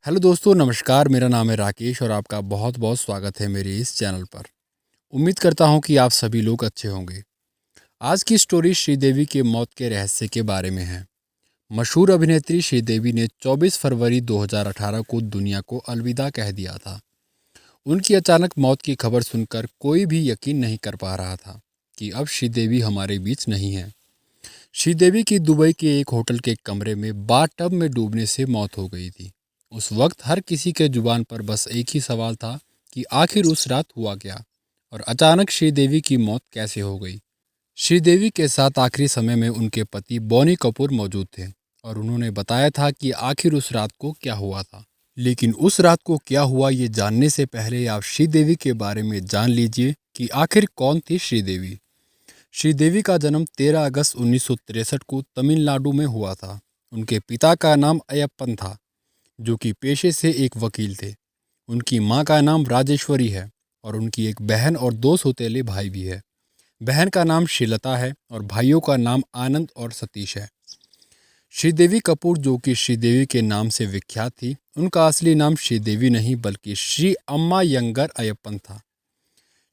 Hello दोस्तों, नमस्कार। मेरा नाम है राकेश और आपका बहुत बहुत स्वागत है मेरे इस चैनल पर। उम्मीद करता हूं कि आप सभी लोग अच्छे होंगे। आज की स्टोरी श्रीदेवी के मौत के रहस्य के बारे में है। मशहूर अभिनेत्री श्रीदेवी ने 24 फरवरी 2018 को दुनिया को अलविदा कह दिया था। उनकी अचानक मौत की खबर सुनकर कोई भी यकीन नहीं कर पा रहा था कि अब श्रीदेवी हमारे बीच नहीं है। श्रीदेवी की दुबई के एक होटल के कमरे में बाथटब में डूबने से मौत हो गई थी। उस वक्त हर किसी के जुबान पर बस एक ही सवाल था कि आखिर उस रात हुआ क्या और अचानक श्रीदेवी की मौत कैसे हो गई। श्रीदेवी के साथ आखिरी समय में उनके पति बॉनी कपूर मौजूद थे और उन्होंने बताया था कि आखिर उस रात को क्या हुआ था। लेकिन उस रात को क्या हुआ ये जानने से पहले आप श्रीदेवी के बारे में जान लीजिए कि आखिर कौन थी श्रीदेवी। श्रीदेवी का जन्म 13 अगस्त 1963 को तमिलनाडु में हुआ था। उनके पिता का नाम अयप्पन था, जो कि पेशे से एक वकील थे। उनकी मां का नाम राजेश्वरी है और उनकी एक बहन और दो सौतेले भाई भी है। बहन का नाम श्रीलता है और भाइयों का नाम आनंद और सतीश है। श्रीदेवी कपूर, जो कि श्रीदेवी के नाम से विख्यात थी, उनका असली नाम श्रीदेवी नहीं बल्कि श्री अम्मा यंगर अयप्पन था।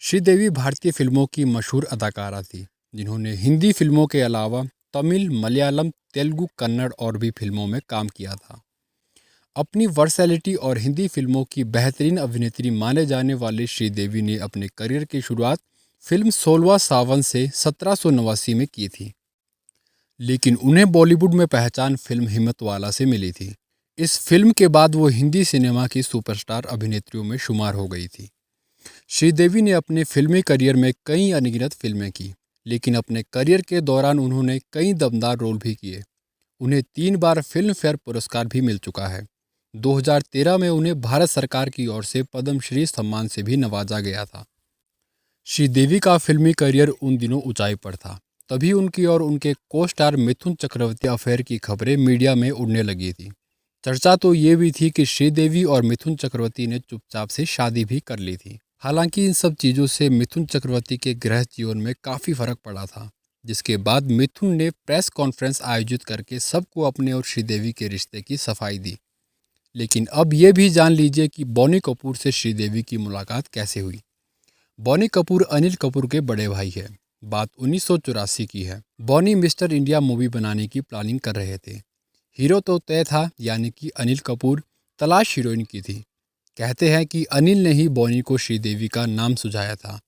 श्रीदेवी भारतीय फिल्मों की मशहूर अदाकारा थी, जिन्होंने हिंदी फिल्मों के अलावा तमिल, मलयालम, तेलुगु, कन्नड़ और भी फिल्मों में काम किया था। अपनी वर्सैलिटी और हिंदी फिल्मों की बेहतरीन अभिनेत्री माने जाने वाली श्रीदेवी ने अपने करियर की शुरुआत फिल्म 16वां सावन से 1789 में की थी। लेकिन उन्हें बॉलीवुड में पहचान फिल्म हिम्मतवाला से मिली थी। इस फिल्म के बाद वो हिंदी सिनेमा की सुपरस्टार अभिनेत्रियों में शुमार हो गई थी। श्रीदेवी ने अपने फिल्मी करियर में कई अनगिनत फिल्में की, लेकिन अपने करियर के दौरान उन्होंने कई दमदार रोल भी किए। उन्हें 3 बार फिल्म फेयर पुरस्कार भी मिल चुका है। 2013 में उन्हें भारत सरकार की ओर से पद्मश्री सम्मान से भी नवाजा गया था। श्रीदेवी का फिल्मी करियर उन दिनों ऊंचाई पर था। तभी उनकी और उनके को स्टार मिथुन चक्रवर्ती अफेयर की खबरें मीडिया में उड़ने लगी थी। चर्चा तो ये भी थी कि श्रीदेवी और मिथुन चक्रवर्ती ने चुपचाप से शादी भी कर ली थी। हालांकि इन सब चीज़ों से मिथुन चक्रवर्ती के गृह जीवन में काफ़ी फर्क पड़ा था, जिसके बाद मिथुन ने प्रेस कॉन्फ्रेंस आयोजित करके सबको अपने और श्रीदेवी के रिश्ते की सफाई दी। लेकिन अब ये भी जान लीजिए कि बॉनी कपूर से श्रीदेवी की मुलाकात कैसे हुई। बॉनी कपूर अनिल कपूर के बड़े भाई हैं। बात 1984 की है। बॉनी मिस्टर इंडिया मूवी बनाने की प्लानिंग कर रहे थे। हीरो तो तय था, यानी कि अनिल कपूर। तलाश हीरोइन की थी। कहते हैं कि अनिल ने ही बॉनी को श्रीदेवी का नाम सुझाया था।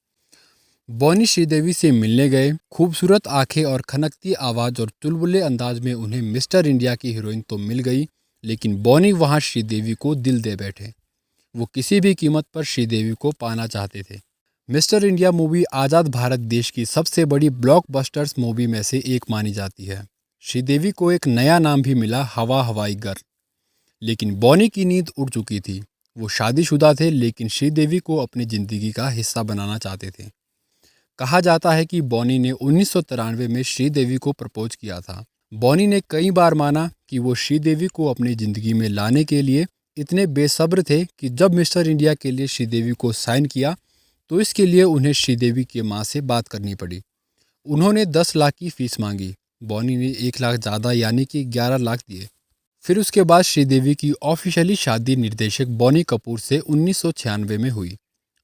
बॉनी श्रीदेवी से मिलने गए। खूबसूरत आंखें और खनकती आवाज़ और चुलबुले अंदाज में उन्हें मिस्टर इंडिया की हीरोइन तो मिल गई, लेकिन बॉनी वहां श्रीदेवी को दिल दे बैठे। वो किसी भी कीमत पर श्रीदेवी को पाना चाहते थे। मिस्टर इंडिया मूवी आज़ाद भारत देश की सबसे बड़ी ब्लॉकबस्टर्स मूवी में से एक मानी जाती है। श्रीदेवी को एक नया नाम भी मिला, हवा हवाई गर्ल। लेकिन बॉनी की नींद उड़ चुकी थी। वो शादीशुदा थे, लेकिन श्रीदेवी को अपनी ज़िंदगी का हिस्सा बनाना चाहते थे। कहा जाता है कि बॉनी ने 1993 में श्रीदेवी को प्रपोज किया था। बॉनी ने कई बार माना कि वो श्रीदेवी को अपनी ज़िंदगी में लाने के लिए इतने बेसब्र थे कि जब मिस्टर इंडिया के लिए श्रीदेवी को साइन किया तो इसके लिए उन्हें श्रीदेवी की मां से बात करनी पड़ी। उन्होंने 10 लाख की फीस मांगी। बॉनी ने 1 लाख ज़्यादा यानी कि 11 लाख दिए। फिर उसके बाद श्रीदेवी की ऑफिशियली शादी निर्देशक बॉनी कपूर से 1996 में हुई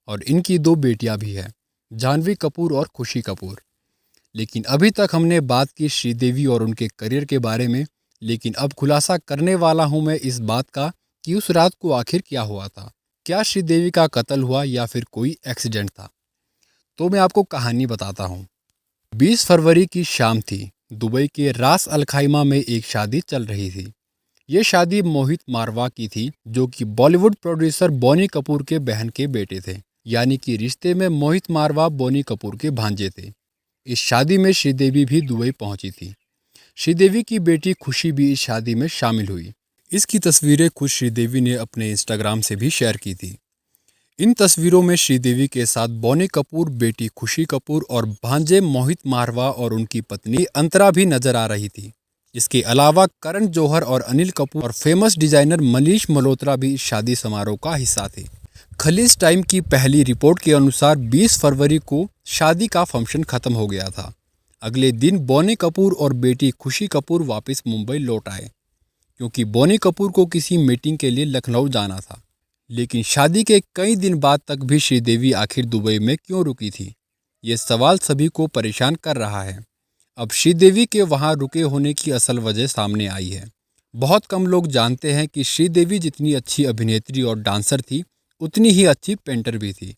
और इनकी 2 बेटियां भी हैं, जानवी कपूर और खुशी कपूर। लेकिन अभी तक हमने बात की श्रीदेवी और उनके करियर के बारे में, लेकिन अब खुलासा करने वाला हूं मैं इस बात का कि उस रात को आखिर क्या हुआ था। क्या श्रीदेवी का कत्ल हुआ या फिर कोई एक्सीडेंट था? तो मैं आपको कहानी बताता हूँ। 20 फरवरी की शाम थी। दुबई के रास अल खैमा में एक शादी चल रही थी। ये शादी मोहित मारवा की थी, जो कि बॉलीवुड प्रोड्यूसर बॉनी कपूर के बहन के बेटे थे, यानी कि रिश्ते में मोहित मारवा बॉनी कपूर के भांजे थे। इस शादी में श्रीदेवी भी दुबई पहुंची थी। श्रीदेवी की बेटी खुशी भी इस शादी में शामिल हुई। इसकी तस्वीरें खुद श्रीदेवी ने अपने इंस्टाग्राम से भी शेयर की थी। इन तस्वीरों में श्रीदेवी के साथ बॉनी कपूर, बेटी खुशी कपूर और भांजे मोहित मारवा और उनकी पत्नी अंतरा भी नजर आ रही थी। इसके अलावा करण जौहर और अनिल कपूर और फेमस डिजाइनर मनीष मल्होत्रा भी इस शादी समारोह का हिस्सा थे। खलीज टाइम की पहली रिपोर्ट के अनुसार 20 फरवरी को शादी का फंक्शन खत्म हो गया था। अगले दिन बॉनी कपूर और बेटी खुशी कपूर वापस मुंबई लौट आए। क्योंकि बोनी कपूर को किसी मीटिंग के लिए लखनऊ जाना था। लेकिन शादी के कई दिन बाद तक भी श्रीदेवी आखिर दुबई में क्यों रुकी थी, ये सवाल सभी को परेशान कर रहा है। अब श्रीदेवी के वहाँ रुके होने की असल वजह सामने आई है। बहुत कम लोग जानते हैं कि श्रीदेवी जितनी अच्छी अभिनेत्री और डांसर थी, उतनी ही अच्छी पेंटर भी थी।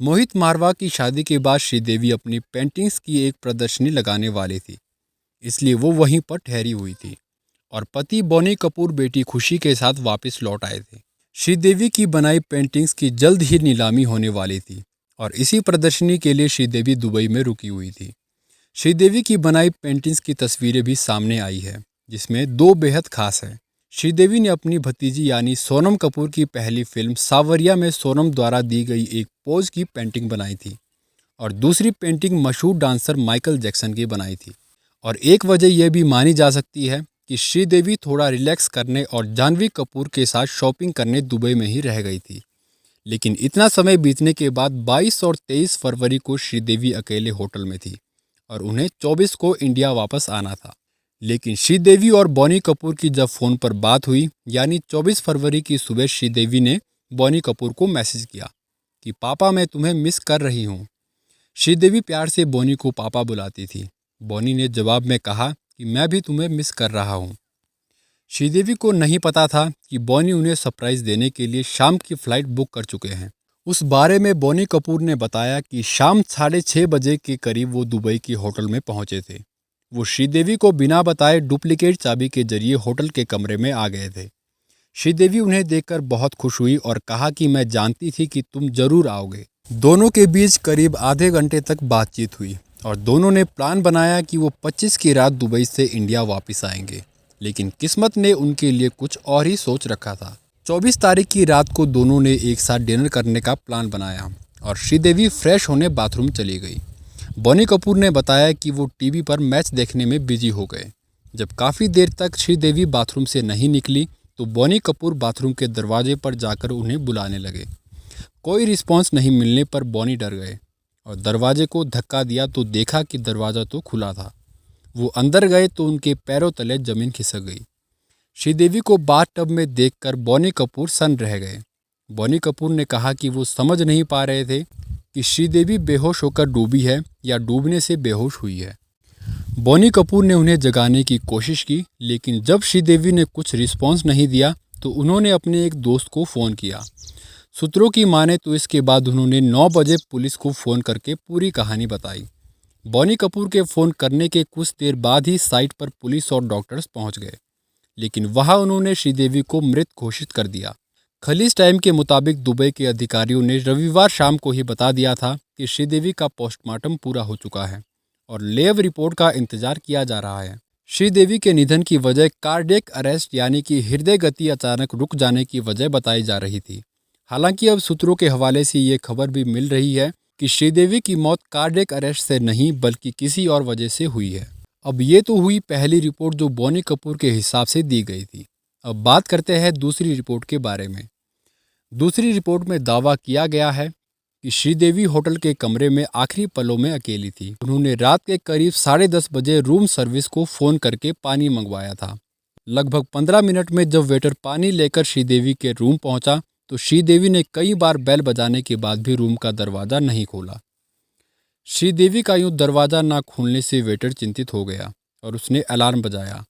मोहित मारवा की शादी के बाद श्रीदेवी अपनी पेंटिंग्स की एक प्रदर्शनी लगाने वाली थी, इसलिए वो वहीं पर ठहरी हुई थी और पति बोनी कपूर बेटी खुशी के साथ वापस लौट आए थे। श्रीदेवी की बनाई पेंटिंग्स की जल्द ही नीलामी होने वाली थी और इसी प्रदर्शनी के लिए श्रीदेवी दुबई में रुकी हुई थी। श्रीदेवी की बनाई पेंटिंग्स की तस्वीरें भी सामने आई है, जिसमें दो बेहद खास है। श्रीदेवी ने अपनी भतीजी यानी सोनम कपूर की पहली फिल्म सावरिया में सोनम द्वारा दी गई एक पोज की पेंटिंग बनाई थी और दूसरी पेंटिंग मशहूर डांसर माइकल जैक्सन की बनाई थी। और एक वजह यह भी मानी जा सकती है कि श्रीदेवी थोड़ा रिलैक्स करने और जाह्नवी कपूर के साथ शॉपिंग करने दुबई में ही रह गई थी। लेकिन इतना समय बीतने के बाद 22 और 23 फरवरी को श्रीदेवी अकेले होटल में थी और उन्हें 24 को इंडिया वापस आना था। लेकिन श्रीदेवी और बोनी कपूर की जब फ़ोन पर बात हुई, यानी 24 फरवरी की सुबह श्रीदेवी ने बोनी कपूर को मैसेज किया कि पापा मैं तुम्हें मिस कर रही हूँ। श्रीदेवी प्यार से बोनी को पापा बुलाती थी। बोनी ने जवाब में कहा कि मैं भी तुम्हें मिस कर रहा हूँ। श्रीदेवी को नहीं पता था कि बोनी उन्हें सरप्राइज़ देने के लिए शाम की फ़्लाइट बुक कर चुके हैं। उस बारे में बोनी कपूर ने बताया कि शाम 6:30 बजे के करीब वो दुबई के होटल में पहुंचे थे। वो श्रीदेवी को बिना बताए डुप्लीकेट चाबी के जरिए होटल के कमरे में आ गए थे। श्रीदेवी उन्हें देखकर बहुत खुश हुई और कहा कि मैं जानती थी कि तुम जरूर आओगे। दोनों के बीच करीब आधे घंटे तक बातचीत हुई और दोनों ने प्लान बनाया कि वो 25 की रात दुबई से इंडिया वापस आएंगे। लेकिन किस्मत ने उनके लिए कुछ और ही सोच रखा था। 24 तारीख की रात को दोनों ने एक साथ डिनर करने का प्लान बनाया और श्रीदेवी फ्रेश होने बाथरूम चली गई। बोनी कपूर ने बताया कि वो टीवी पर मैच देखने में बिजी हो गए। जब काफ़ी देर तक श्रीदेवी बाथरूम से नहीं निकली तो बोनी कपूर बाथरूम के दरवाजे पर जाकर उन्हें बुलाने लगे। कोई रिस्पॉन्स नहीं मिलने पर बोनी डर गए और दरवाजे को धक्का दिया तो देखा कि दरवाज़ा तो खुला था। वो अंदर गए तो उनके पैरों तले ज़मीन खिसक गई। श्रीदेवी को बाथ टब में देखकर बोनी कपूर सन्न रह गए। बोनी कपूर ने कहा कि वो समझ नहीं पा रहे थे कि श्रीदेवी बेहोश होकर डूबी है या डूबने से बेहोश हुई है। बोनी कपूर ने उन्हें जगाने की कोशिश की, लेकिन जब श्रीदेवी ने कुछ रिस्पॉन्स नहीं दिया तो उन्होंने अपने एक दोस्त को फ़ोन किया। सूत्रों की माने तो इसके बाद उन्होंने 9 बजे पुलिस को फ़ोन करके पूरी कहानी बताई। बोनी कपूर के फ़ोन करने के कुछ देर बाद ही साइट पर पुलिस और डॉक्टर्स पहुंच गए, लेकिन वहां उन्होंने श्रीदेवी को मृत घोषित कर दिया। खलीज टाइम के मुताबिक दुबई के अधिकारियों ने रविवार शाम को ही बता दिया था कि श्रीदेवी का पोस्टमार्टम पूरा हो चुका है और लैब रिपोर्ट का इंतजार किया जा रहा है। श्रीदेवी के निधन की वजह कार्डियक अरेस्ट यानी कि हृदय गति अचानक रुक जाने की वजह बताई जा रही थी। हालांकि अब सूत्रों के हवाले से ये खबर भी मिल रही है कि श्रीदेवी की मौत कार्डियक अरेस्ट से नहीं बल्कि किसी और वजह से हुई है। अब ये तो हुई पहली रिपोर्ट जो बोनी कपूर के हिसाब से दी गई थी। अब बात करते हैं दूसरी रिपोर्ट के बारे में। दूसरी रिपोर्ट में दावा किया गया है कि श्रीदेवी होटल के कमरे में आखिरी पलों में अकेली थी। उन्होंने रात के करीब 10:30 बजे रूम सर्विस को फ़ोन करके पानी मंगवाया था। लगभग 15 मिनट में जब वेटर पानी लेकर श्रीदेवी के रूम पहुंचा तो श्रीदेवी ने कई बार बेल बजाने के बाद भी रूम का दरवाज़ा नहीं खोला। श्रीदेवी का यूं दरवाज़ा ना खोलने से वेटर चिंतित हो गया और उसने अलार्म बजाया।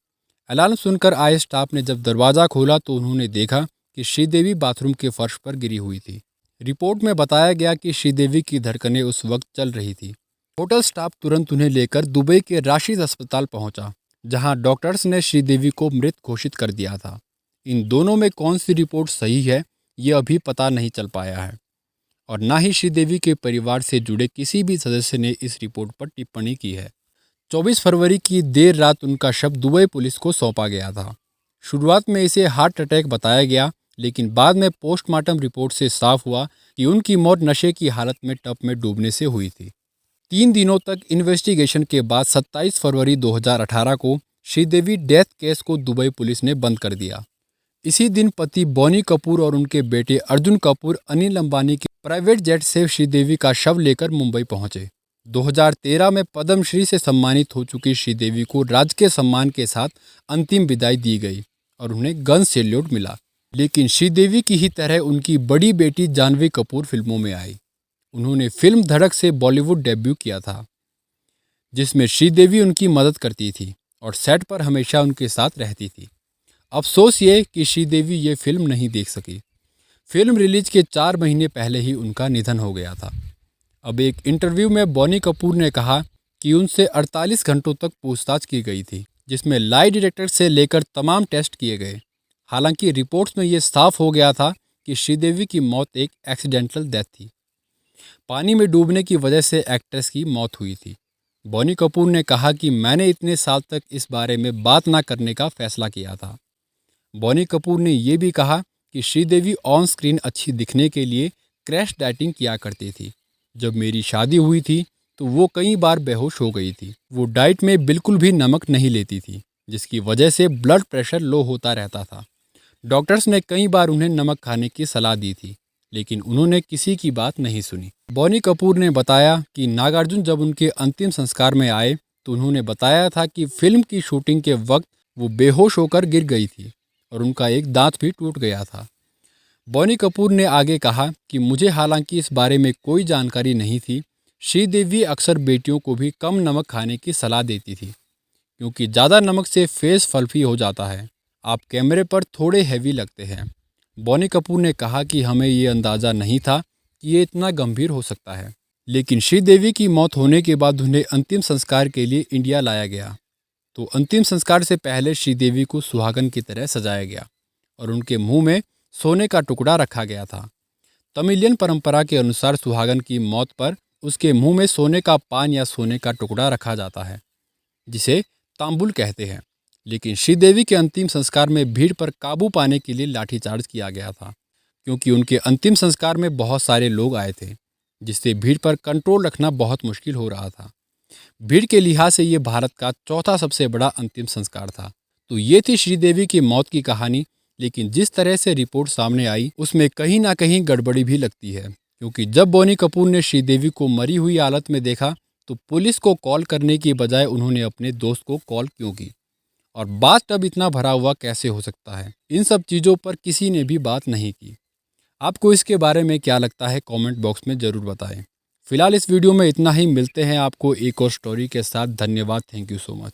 अलार्म सुनकर आए स्टाफ ने जब दरवाज़ा खोला तो उन्होंने देखा कि श्रीदेवी बाथरूम के फर्श पर गिरी हुई थी। रिपोर्ट में बताया गया कि श्रीदेवी की धड़कनें उस वक्त चल रही थी। होटल स्टाफ तुरंत उन्हें लेकर दुबई के राशिद अस्पताल पहुंचा, जहां डॉक्टर्स ने श्रीदेवी को मृत घोषित कर दिया था। इन दोनों में कौन सी रिपोर्ट सही है ये अभी पता नहीं चल पाया है और ना ही श्रीदेवी के परिवार से जुड़े किसी भी सदस्य ने इस रिपोर्ट पर टिप्पणी की है। 24 फरवरी की देर रात उनका शव दुबई पुलिस को सौंपा गया था। शुरुआत में इसे हार्ट अटैक बताया गया, लेकिन बाद में पोस्टमार्टम रिपोर्ट से साफ हुआ कि उनकी मौत नशे की हालत में टब में डूबने से हुई थी। 3 दिनों तक इन्वेस्टिगेशन के बाद 27 फरवरी 2018 को श्रीदेवी डेथ केस को दुबई पुलिस ने बंद कर दिया। इसी दिन पति बोनी कपूर और उनके बेटे अर्जुन कपूर अनिल अंबानी के प्राइवेट जेट से श्रीदेवी का शव लेकर मुंबई पहुंचे। 2013 में पद्मश्री से सम्मानित हो चुकी श्रीदेवी को राजकीय सम्मान के साथ अंतिम विदाई दी गई और उन्हें गन सैल्यूट मिला। लेकिन श्रीदेवी की ही तरह उनकी बड़ी बेटी जानवी कपूर फिल्मों में आई। उन्होंने फिल्म धड़क से बॉलीवुड डेब्यू किया था, जिसमें श्रीदेवी उनकी मदद करती थी और सेट पर हमेशा उनके साथ रहती थी। अफसोस ये कि श्रीदेवी ये फिल्म नहीं देख सकी। फिल्म रिलीज के 4 महीने पहले ही उनका निधन हो गया था। अब एक इंटरव्यू में बॉनी कपूर ने कहा कि उनसे 48 घंटों तक पूछताछ की गई थी, जिसमें लाई डिटेक्टर से लेकर तमाम टेस्ट किए गए। हालांकि रिपोर्ट्स में ये साफ हो गया था कि श्रीदेवी की मौत एक एक्सीडेंटल डेथ थी। पानी में डूबने की वजह से एक्ट्रेस की मौत हुई थी। बॉनी कपूर ने कहा कि मैंने इतने साल तक इस बारे में बात ना करने का फैसला किया था। बॉनी कपूर ने यह भी कहा कि श्रीदेवी ऑन स्क्रीन अच्छी दिखने के लिए क्रैश डाइटिंग किया करती थी। जब मेरी शादी हुई थी तो वो कई बार बेहोश हो गई थी। वो डाइट में बिल्कुल भी नमक नहीं लेती थी, जिसकी वजह से ब्लड प्रेशर लो होता रहता था। डॉक्टर्स ने कई बार उन्हें नमक खाने की सलाह दी थी, लेकिन उन्होंने किसी की बात नहीं सुनी। बॉनी कपूर ने बताया कि नागार्जुन जब उनके अंतिम संस्कार में आए तो उन्होंने बताया था कि फिल्म की शूटिंग के वक्त वो बेहोश होकर गिर गई थी और उनका एक दांत भी टूट गया था। बॉनी कपूर ने आगे कहा कि मुझे हालांकि इस बारे में कोई जानकारी नहीं थी। श्रीदेवी अक्सर बेटियों को भी कम नमक खाने की सलाह देती थी, क्योंकि ज़्यादा नमक से फेस फ्लफी हो जाता है। आप कैमरे पर थोड़े हैवी लगते हैं। बॉनी कपूर ने कहा कि हमें ये अंदाज़ा नहीं था कि ये इतना गंभीर हो सकता है। लेकिन श्रीदेवी की मौत होने के बाद उन्हें अंतिम संस्कार के लिए इंडिया लाया गया। तो अंतिम संस्कार से पहले श्रीदेवी को सुहागन की तरह सजाया गया और उनके मुंह में सोने का टुकड़ा रखा गया था। तमिलियन परंपरा के अनुसार सुहागन की मौत पर उसके मुंह में सोने का पान या सोने का टुकड़ा रखा जाता है, जिसे तांबुल कहते हैं। लेकिन श्रीदेवी के अंतिम संस्कार में भीड़ पर काबू पाने के लिए लाठीचार्ज किया गया था, क्योंकि उनके अंतिम संस्कार में बहुत सारे लोग आए थे, जिससे भीड़ पर कंट्रोल रखना बहुत मुश्किल हो रहा था। भीड़ के लिहाज से ये भारत का चौथा सबसे बड़ा अंतिम संस्कार था। तो ये थी श्रीदेवी की मौत की कहानी। लेकिन जिस तरह से रिपोर्ट सामने आई उसमें कहीं ना कहीं गड़बड़ी भी लगती है, क्योंकि जब बॉनी कपूर ने श्रीदेवी को मरी हुई हालत में देखा तो पुलिस को कॉल करने की बजाय उन्होंने अपने दोस्त को कॉल क्यों की, और बात टब इतना भरा हुआ कैसे हो सकता है। इन सब चीज़ों पर किसी ने भी बात नहीं की। आपको इसके बारे में क्या लगता है, कमेंट बॉक्स में ज़रूर बताएं। फिलहाल इस वीडियो में इतना ही। मिलते हैं आपको एक और स्टोरी के साथ। धन्यवाद। Thank you so much.